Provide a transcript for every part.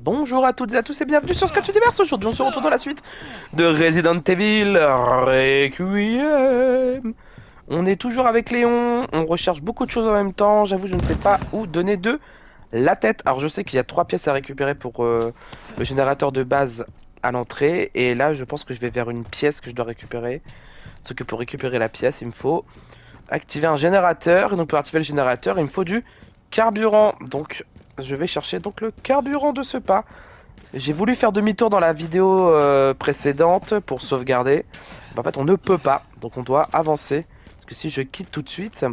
Bonjour à toutes et à tous et bienvenue sur Scratch Universe. Aujourd'hui on se retrouve dans la suite de Resident Evil Requiem. On est toujours avec Léon, on recherche beaucoup de choses en même temps. J'avoue je ne sais pas où donner de la tête. Alors je sais qu'il y a 3 pièces à récupérer pour le générateur de base à l'entrée. Et là je pense que je vais vers une pièce que je dois récupérer. Sauf que pour récupérer la pièce il me faut activer un générateur. Et donc pour activer le générateur il me faut du carburant. Donc je vais chercher donc le carburant de ce pas. J'ai voulu faire demi-tour dans la vidéo précédente pour sauvegarder. En fait, on ne peut pas, donc on doit avancer. Parce que si je quitte tout de suite,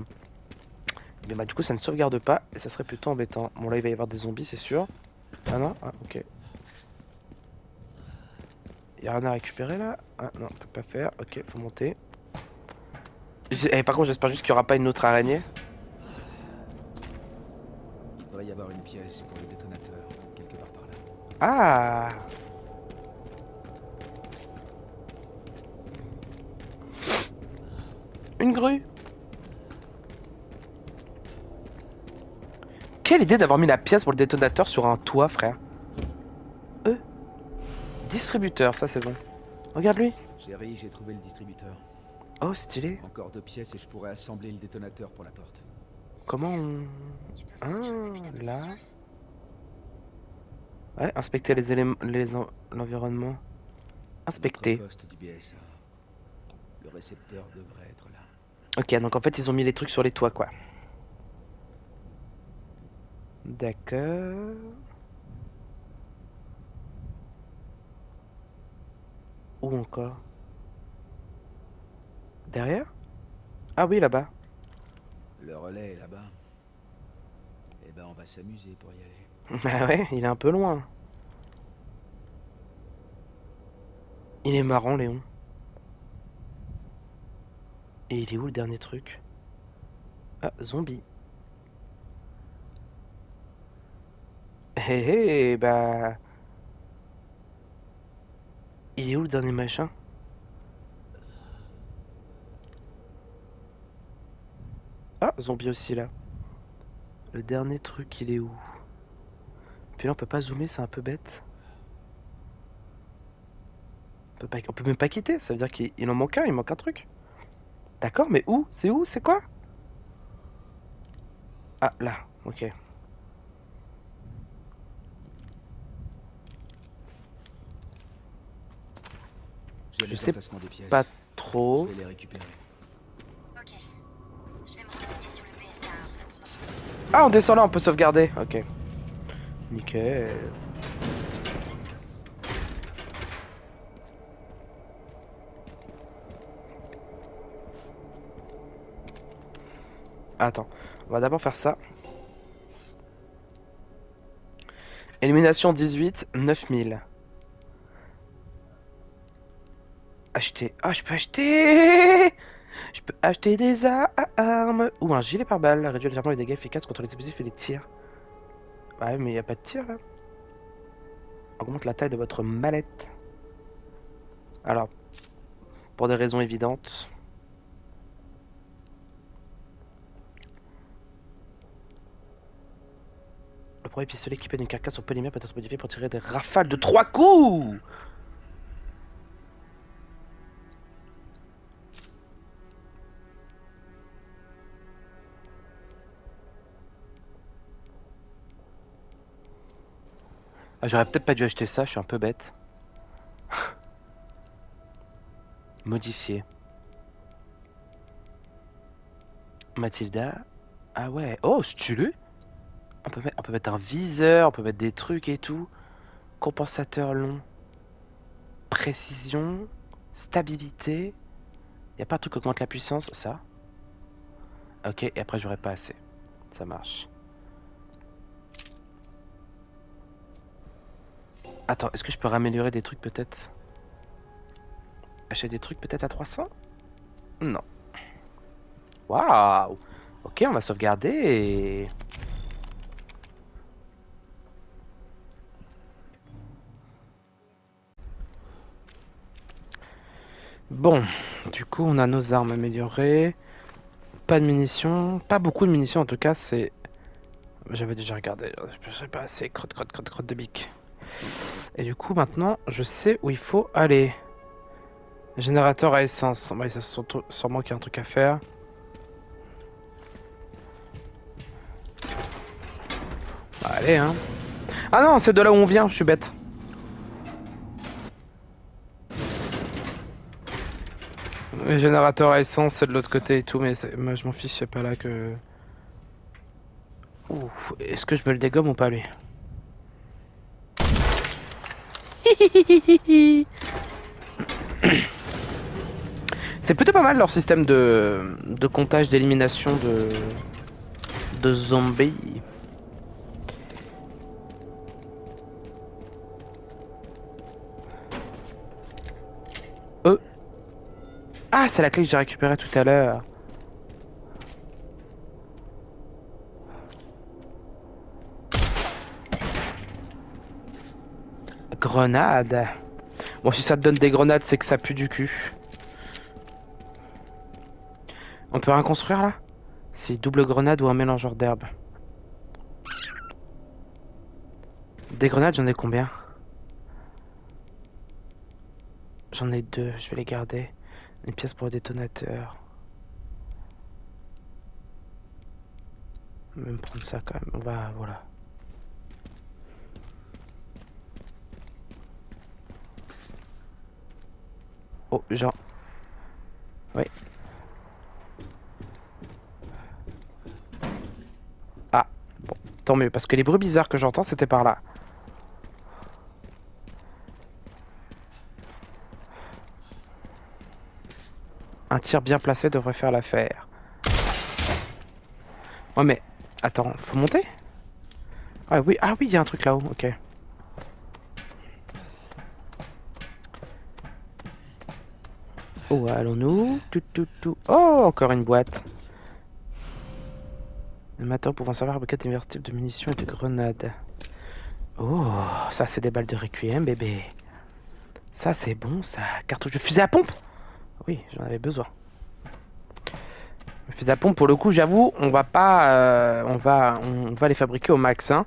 eh bien, du coup, ça ne sauvegarde pas et ça serait plutôt embêtant. Bon, là, il va y avoir des zombies, c'est sûr. Ah non? Ah, ok. Il n'y a rien à récupérer là? Ah non, on peut pas faire. Ok, faut monter. Par contre, j'espère juste qu'il n'y aura pas une autre araignée. Il devrait y avoir une pièce pour le détonateur, quelque part par là. Ah! Une grue! Quelle idée d'avoir mis la pièce pour le détonateur sur un toit, frère. E. Distributeur, ça c'est bon. Regarde lui. Chérie, j'ai trouvé le distributeur. Oh, stylé. Encore 2 pièces et je pourrais assembler le détonateur pour la porte. Comment on... Ah, là. Ouais, inspecter les éléments, l'environnement. Inspecter. Notre poste du BSA. Le récepteur devrait être là. Ok, donc en fait ils ont mis les trucs sur les toits, quoi. D'accord. Où encore? Derrière? Ah oui, là-bas. Le relais est là-bas. Eh ben, on va s'amuser pour y aller. Ah ouais, il est un peu loin. Il est marrant, Léon. Et il est où le dernier truc? Ah, zombie. Hé hé, bah... Il est où le dernier machin? Ah, zombie aussi, là. Le dernier truc, il est où? Puis là, on peut pas zoomer, c'est un peu bête. On peut même pas quitter, ça veut dire qu'il en manque un, il manque un truc. D'accord, mais où? C'est où? C'est quoi? Ah, là, ok. J'ai Je les sais emplacements des pas pièces. Je trop. vais les récupérer. Ok, je vais me renseigner sur le PSA en attendant. Ah, on descend là, on peut sauvegarder. Ok. Nickel. Attends, on va d'abord faire ça. Élimination 18, 9000. Acheter. Ah, je peux acheter. Je peux acheter des armes. Ou un gilet pare-balles. Réduit légèrement les dégâts efficaces contre les explosifs et les tirs. Ouais, mais y a pas de tir là. Augmente la taille de votre mallette. Alors, pour des raisons évidentes. Le premier pistolet équipé d'une carcasse en polymère peut être modifié pour tirer des rafales de 3 coups. Ah, j'aurais peut-être pas dû acheter ça, je suis un peu bête. Modifier. Mathilda. Ah ouais. Oh, stylé. On peut mettre un viseur, on peut mettre des trucs et tout. Compensateur long. Précision. Stabilité. Y a pas un truc qui augmente la puissance, ça? Ok, et après j'aurais pas assez. Ça marche. Attends, est-ce que je peux raméliorer des trucs peut-être? Acheter des trucs peut-être à 300? Non. Waouh! Ok, on va sauvegarder et... Bon, du coup on a nos armes améliorées. Pas de munitions. Pas beaucoup de munitions en tout cas, c'est... J'avais déjà regardé. Je sais pas assez. Crotte, crotte, crotte, crotte de bique. Et du coup, maintenant, je sais où il faut aller. Générateur à essence. Bah, ça sûrement qu'il y a un truc à faire. Bah, allez, hein. Ah non, c'est de là où on vient, je suis bête. Le générateur à essence, c'est de l'autre côté et tout, mais moi je m'en fiche, c'est pas là que... Ouh, est-ce que je me le dégomme ou pas lui? C'est plutôt pas mal leur système de comptage, d'élimination de zombies. Euh. Ah, c'est la clé que j'ai récupérée tout à l'heure. Grenade. Bon, si ça te donne des grenades, c'est que ça pue du cul. On peut rien construire là? Si, double grenade ou un mélangeur d'herbes. Des grenades, j'en ai combien? J'en ai 2, je vais les garder. Une pièce pour le détonateur. Je vais me prendre ça quand même. On va, voilà. Oh, genre. Oui. Ah, bon, tant mieux, parce que les bruits bizarres que j'entends, c'était par là. Un tir bien placé devrait faire l'affaire. Ouais, mais attends, faut monter? Ah oui, il y a un truc là-haut, ok. Où allons-nous? Tout. Oh, encore une boîte. Un matin pouvant servir à fabriquer divers types de munitions et de grenades. Oh, ça c'est des balles de requiem, bébé. Ça c'est bon, ça. Cartouche de fusil à pompe? Oui, j'en avais besoin. Le fusil à pompe, pour le coup, j'avoue, on va pas, on va les fabriquer au max, hein.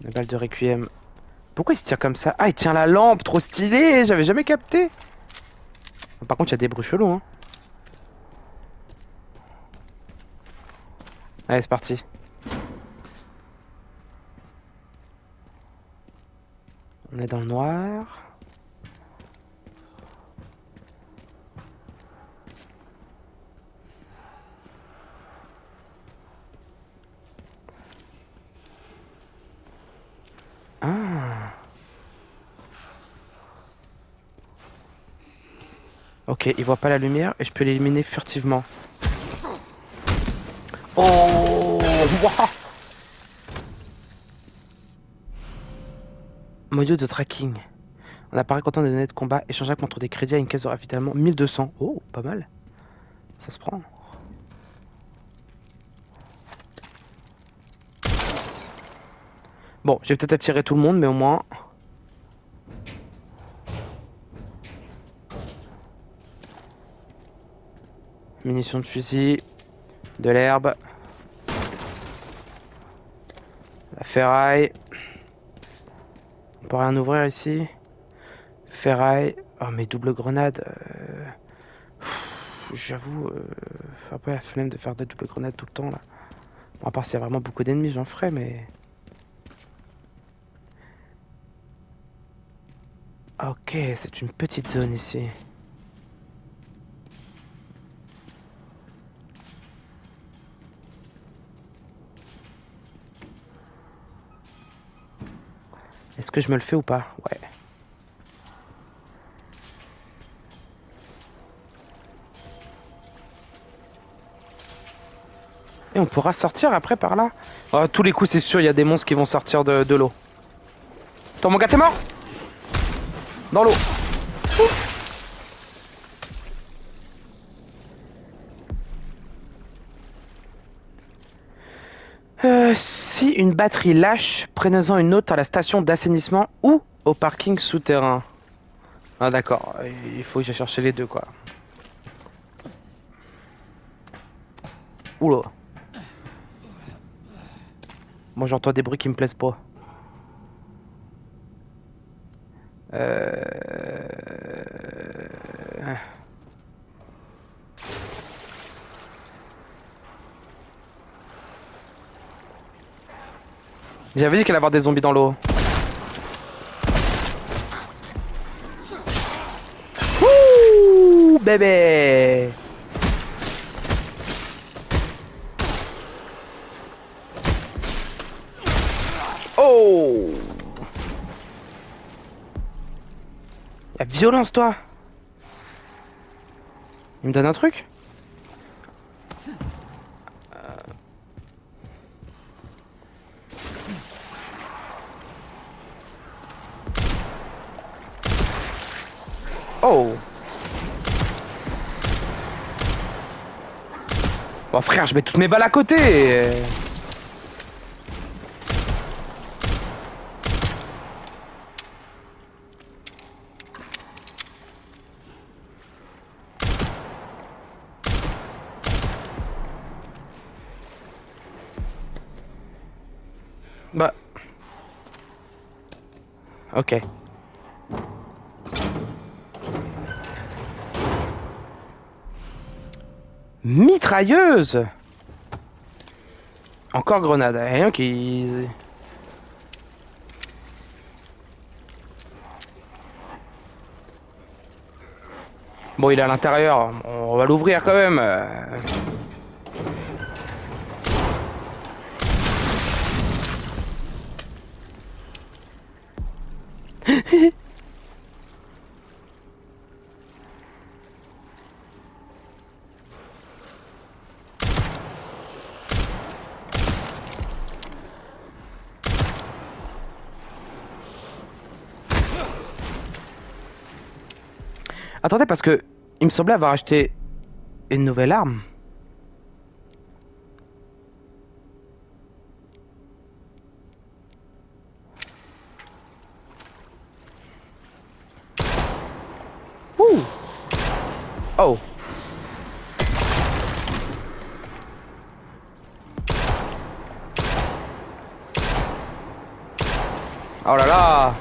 Les balles de requiem. Pourquoi il se tient comme ça? Ah, il tient la lampe, trop stylé. J'avais jamais capté. Par contre, il y a des bruits chelous, hein. Allez, c'est parti. On est dans le noir. Ah. Ok, il voit pas la lumière et je peux l'éliminer furtivement. Oh, wow. Module de tracking. On apparaît content des données de combat échangeables contre des crédits à une caisse de ravitaillement 1200. Oh, pas mal. Ça se prend. Bon, j'ai peut-être attiré tout le monde, mais au moins... Munitions de fusil. De l'herbe. La ferraille. On peut rien ouvrir ici. Ferraille. Oh, mais double grenade. J'avoue, un peu la flemme de faire des double grenades tout le temps là. Bon, à part s'il y a vraiment beaucoup d'ennemis, j'en ferai, mais. Ok, c'est une petite zone ici. Est-ce que je me le fais ou pas? Ouais. Et on pourra sortir après par là. Oh, tous les coups, c'est sûr, il y a des monstres qui vont sortir de l'eau. Attends, mon gars, t'es mort? Dans l'eau. Si une batterie lâche, prenez-en une autre à la station d'assainissement ou au parking souterrain. Ah d'accord, il faut que j'aille chercher les deux quoi. Oula. Moi j'entends des bruits qui me plaisent pas. Euh... J'avais dit qu'elle allait avoir des zombies dans l'eau. Ouh, bébé. Oh. La violence, toi. Il me donne un truc? Oh. Bon frère, je mets toutes mes balles à côté. Bah. Ok. Mitrailleuse. Encore grenade. Rien qui... Bon, il est à l'intérieur. On va l'ouvrir quand même. Attendez, parce que il me semblait avoir acheté une nouvelle arme. Ouh. Oh. Oh là là.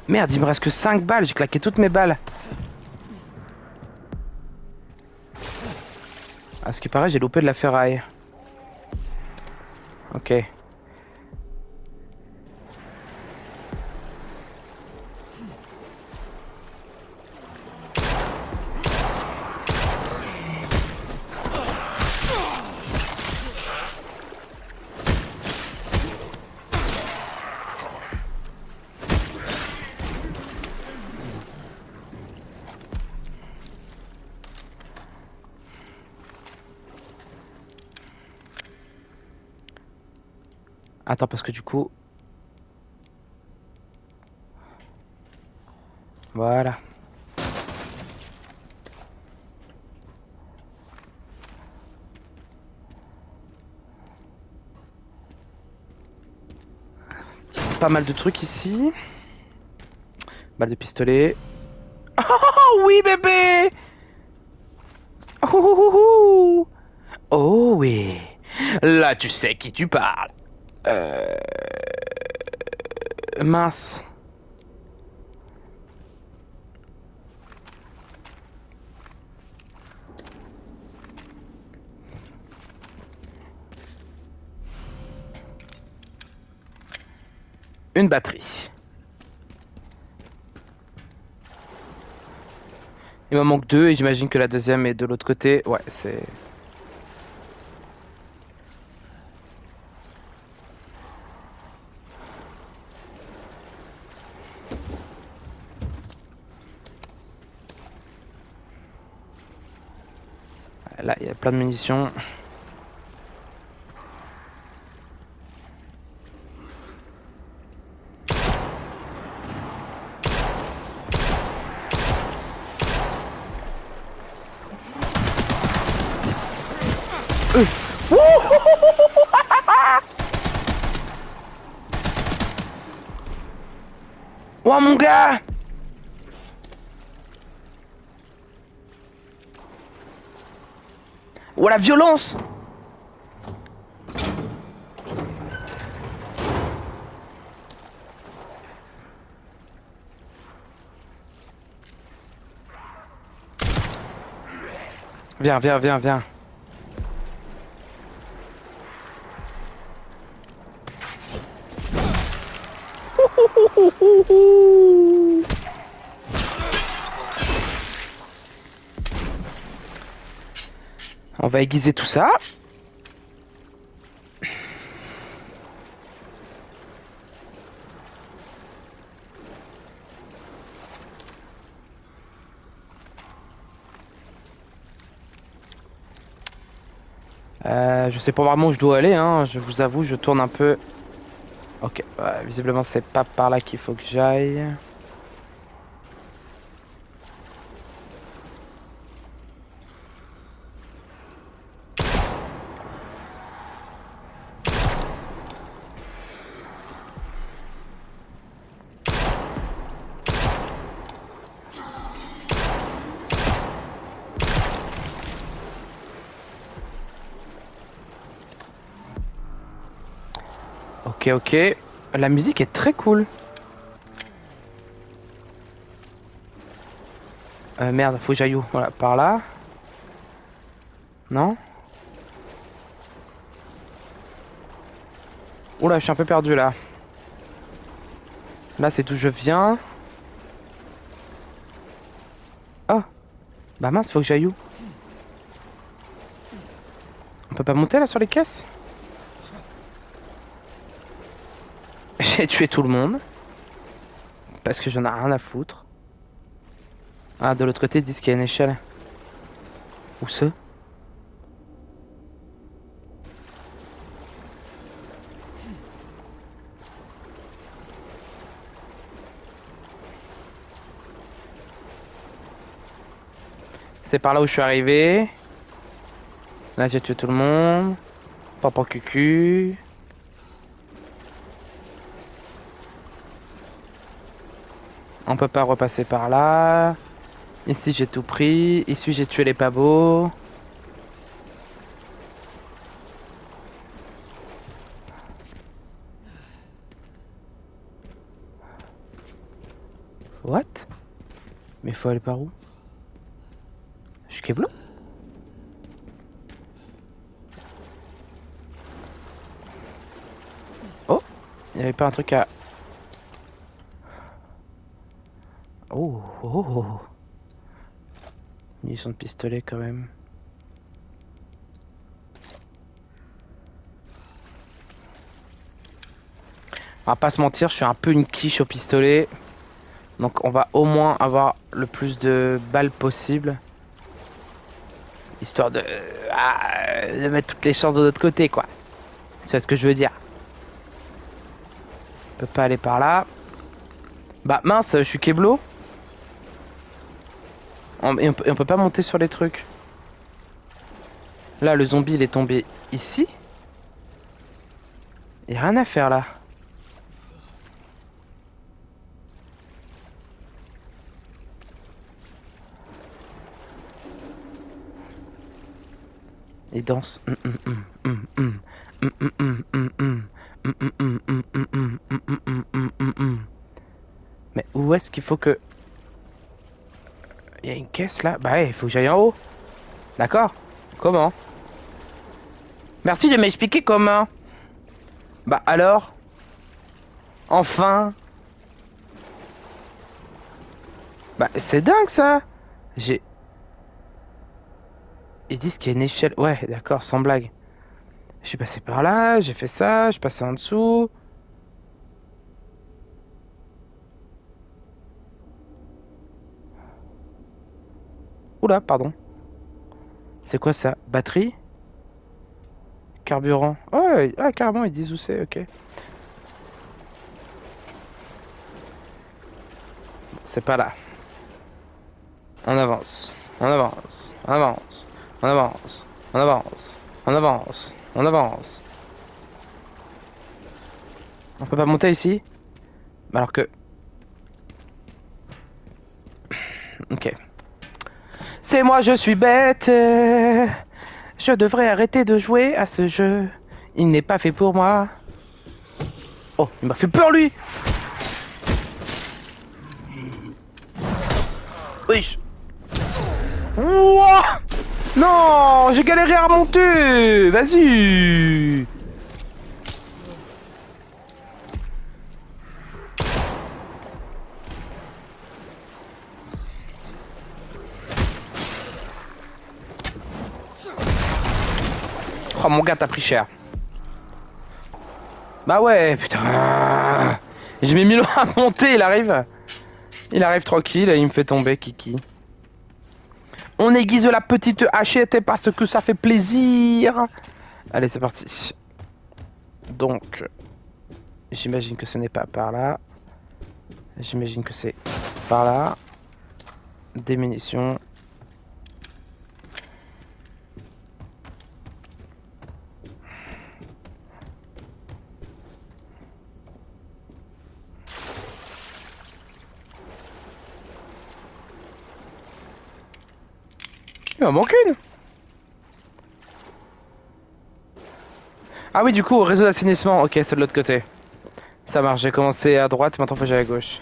Merde, il me reste que 5 balles, j'ai claqué toutes mes balles. À ce qui paraît, j'ai loupé de la ferraille. Ok. Attends, parce que du coup... Voilà. Pas mal de trucs ici. Balle de pistolet. Oh oui, bébé! Oh, oh, oh, oh. Oh oui. Là, tu sais qui tu parles. Mince. Une batterie. Il m'en manque deux et j'imagine que la deuxième est de l'autre côté. Ouais, c'est... Là, il y a plein de munitions. Oh mon gars! Oh la violence! Viens, viens, viens, viens. On va aiguiser tout ça. Je sais pas vraiment où je dois aller, hein. Je vous avoue, je tourne un peu. Ok, ouais, visiblement c'est pas par là qu'il faut que j'aille. Ok, ok. La musique est très cool. Merde, faut que j'aille où? Voilà, par là. Non? Oula, je suis un peu perdu là. Là, c'est d'où je viens. Oh, bah mince, faut que j'aille où? On peut pas monter là sur les caisses? J'ai tué tout le monde. Parce que j'en ai rien à foutre. Ah, de l'autre côté, ils disent qu'il y a une échelle. Où ça? C'est par là où je suis arrivé. Là, j'ai tué tout le monde. Papa cucu. On peut pas repasser par là. Ici, j'ai tout pris. Ici, j'ai tué les pavots. What? Mais faut aller par où? Je suis Keblo? Oh! Il y avait pas un truc à... Oh! Oh! Oh. Munitions de pistolet quand même. On va pas se mentir, je suis un peu une quiche au pistolet. Donc on va au moins avoir le plus de balles possible. Histoire de mettre toutes les chances de notre côté, quoi. C'est ce que je veux dire. On peut pas aller par là. Bah mince, je suis Keblo. Et on peut pas monter sur les trucs. Là, le zombie, il est tombé ici. Il y a rien à faire là. Il danse. Mais où est-ce qu'il faut que... Il y a une caisse là? Bah ouais, il faut que j'aille en haut. D'accord? Comment? Merci de m'expliquer comment. Bah alors? Enfin? Bah c'est dingue ça! J'ai... Ils disent qu'il y a une échelle. Ouais, d'accord, sans blague. Je suis passé par là, j'ai fait ça, je suis passé en dessous. Oula, pardon. C'est quoi ça? Batterie? Carburant. Oh, ah, carrément, ils disent où c'est, ok. C'est pas là. On avance. On avance. On avance. On avance. On avance. On avance. On avance. On peut pas monter ici? Alors que... Ok. C'est moi, je suis bête. Je devrais arrêter de jouer à ce jeu. Il n'est pas fait pour moi. Oh, il m'a fait peur, lui. Oui. Ouah. Non, j'ai galéré à remonter. Vas-y. Oh mon gars, t'as pris cher. Bah ouais, putain. J'ai mis 1000 ans à monter, il arrive. Il arrive tranquille et il me fait tomber, Kiki. On aiguise la petite hachette parce que ça fait plaisir. Allez, c'est parti. Donc, j'imagine que ce n'est pas par là. J'imagine que c'est par là. Des munitions. Il m'en manque une. Ah oui, du coup, au réseau d'assainissement. Ok, c'est de l'autre côté. Ça marche, j'ai commencé à droite, maintenant faut que j'aille à gauche.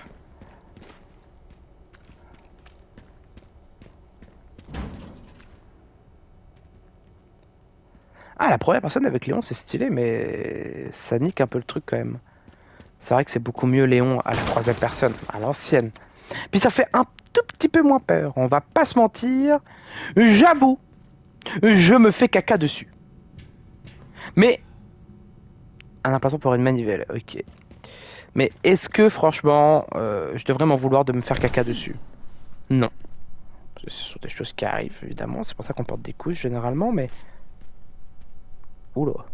Ah, la première personne avec Léon, c'est stylé, mais ça nique un peu le truc quand même. C'est vrai que c'est beaucoup mieux Léon à la troisième personne, à l'ancienne. Puis ça fait un tout petit peu moins peur, on va pas se mentir. J'avoue, je me fais caca dessus. Mais... un impatient pour une manivelle, ok. Mais est-ce que franchement, je devrais m'en vouloir de me faire caca dessus? Non. Ce sont des choses qui arrivent, évidemment. C'est pour ça qu'on porte des couches généralement, mais... Oula.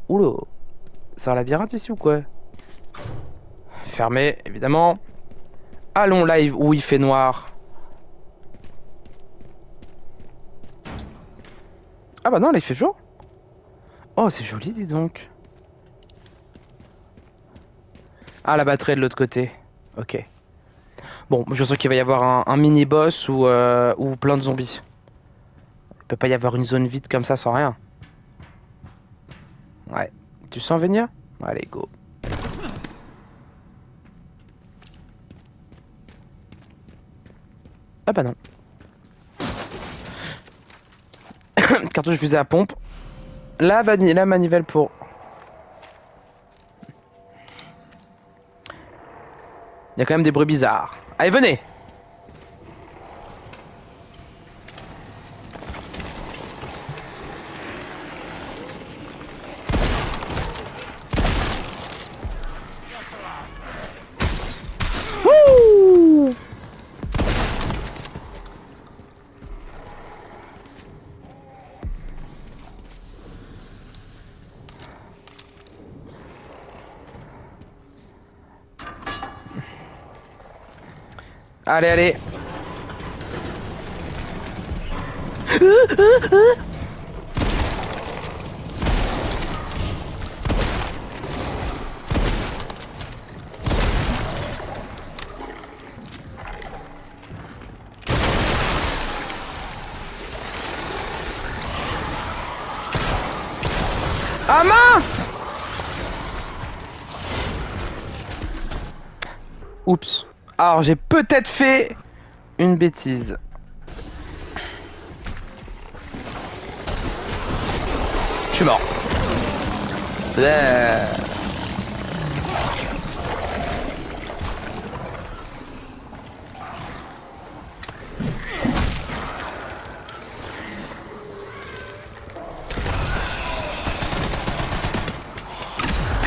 Oula. C'est un labyrinthe ici ou quoi? Fermé, évidemment. Allons live où il fait noir. Ah bah non, là il fait jour. Oh, c'est joli, dis donc. Ah, la batterie est de l'autre côté. Ok. Bon, je sens qu'il va y avoir un mini-boss ou plein de zombies. Il peut pas y avoir une zone vide comme ça sans rien. Ouais. Tu sens venir? Allez, go. Ah bah non. Cartouche fusée à pompe. La manivelle pour... Il y a quand même des bruits bizarres. Allez, venez! Wouh! Allez, allez. Ah mince! Oups. Alors j'ai peut-être fait une bêtise. Je suis mort.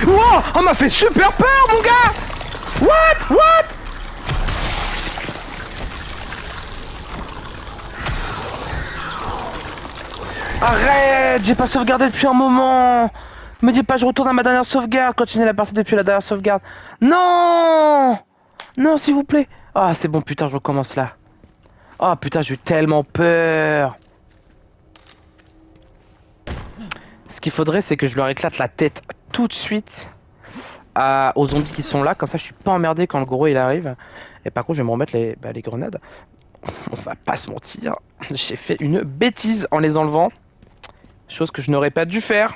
Wow, on m'a fait super peur, mon gars. What? Arrête, j'ai pas sauvegardé depuis un moment. Me dis pas je retourne à ma dernière sauvegarde. Continuez la partie depuis la dernière sauvegarde. Non. Non, s'il vous plaît. Ah, c'est bon, putain, je recommence là. Oh putain, j'ai eu tellement peur. Ce qu'il faudrait, c'est que je leur éclate la tête tout de suite aux zombies qui sont là. Comme ça, je suis pas emmerdé quand le gros il arrive. Et par contre, je vais me remettre les grenades. On va pas se mentir. J'ai fait une bêtise en les enlevant. Chose que je n'aurais pas dû faire.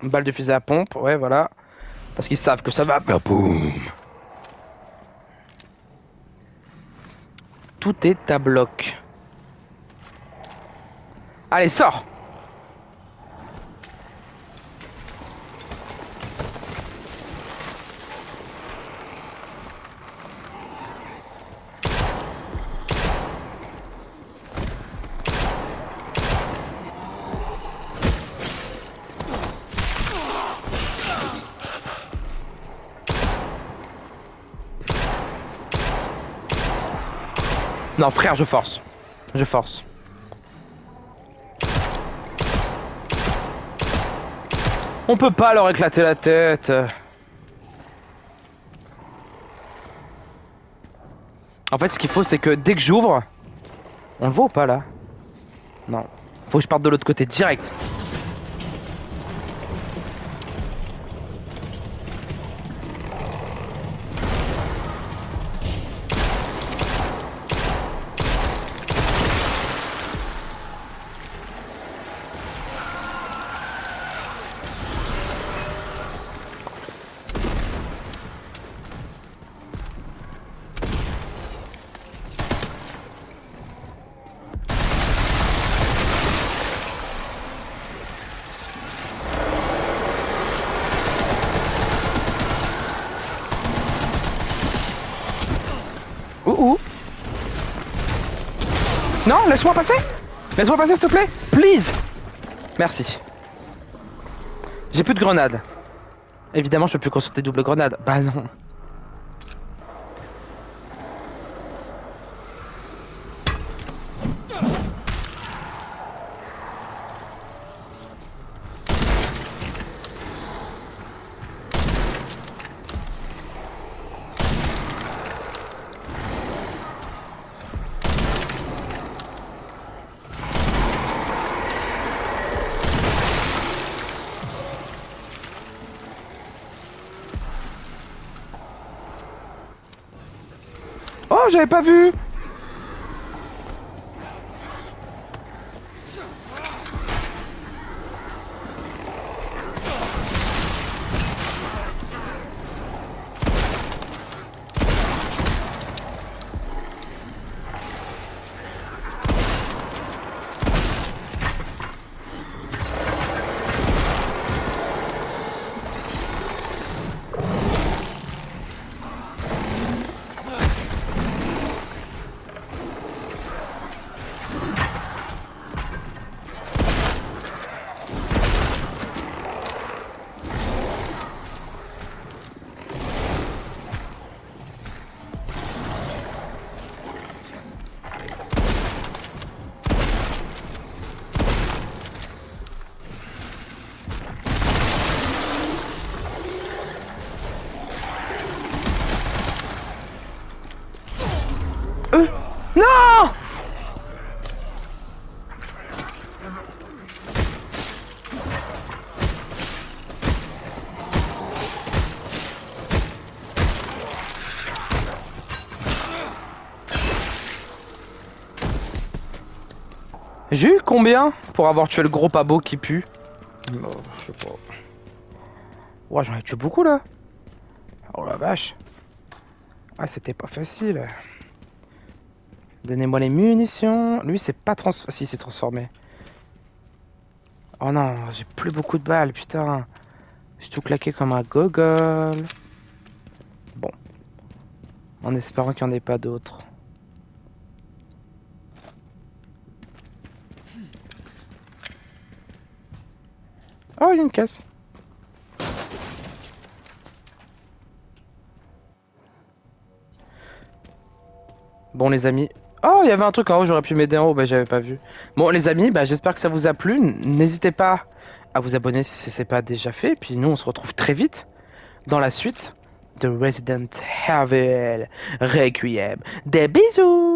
Une balle de fusil à pompe, ouais, voilà. Parce qu'ils savent que ça va faire boum. Tout est à bloc. Allez, sors! Non, frère, je force. Je force. On peut pas leur éclater la tête. En fait, ce qu'il faut, c'est que dès que j'ouvre... On le voit ou pas, là? Non. Faut que je parte de l'autre côté, direct. Ouh. Non, laisse-moi passer. Laisse-moi passer, s'il te plaît. Please. Merci. J'ai plus de grenades. Évidemment, je peux plus consulter double grenade. Bah non. Oh, j'avais pas vu. Non! J'ai eu combien pour avoir tué le gros pabo qui pue? Oh, je sais pas. Ouais, j'en ai tué beaucoup là. Oh la vache. Ah, c'était pas facile. Donnez-moi les munitions. Lui, c'est pas trans... Si, c'est transformé. Oh non, j'ai plus beaucoup de balles, putain. J'ai tout claqué comme un gogol. Bon. En espérant qu'il n'y en ait pas d'autres. Oh, il y a une caisse. Bon les amis, Oh, il y avait un truc en haut, j'aurais pu m'aider en haut, bah j'avais pas vu. Bon, les amis, bah j'espère que ça vous a plu. N'hésitez pas à vous abonner si c'est pas déjà fait. Puis nous, on se retrouve très vite dans la suite de Resident Evil Requiem. Des bisous!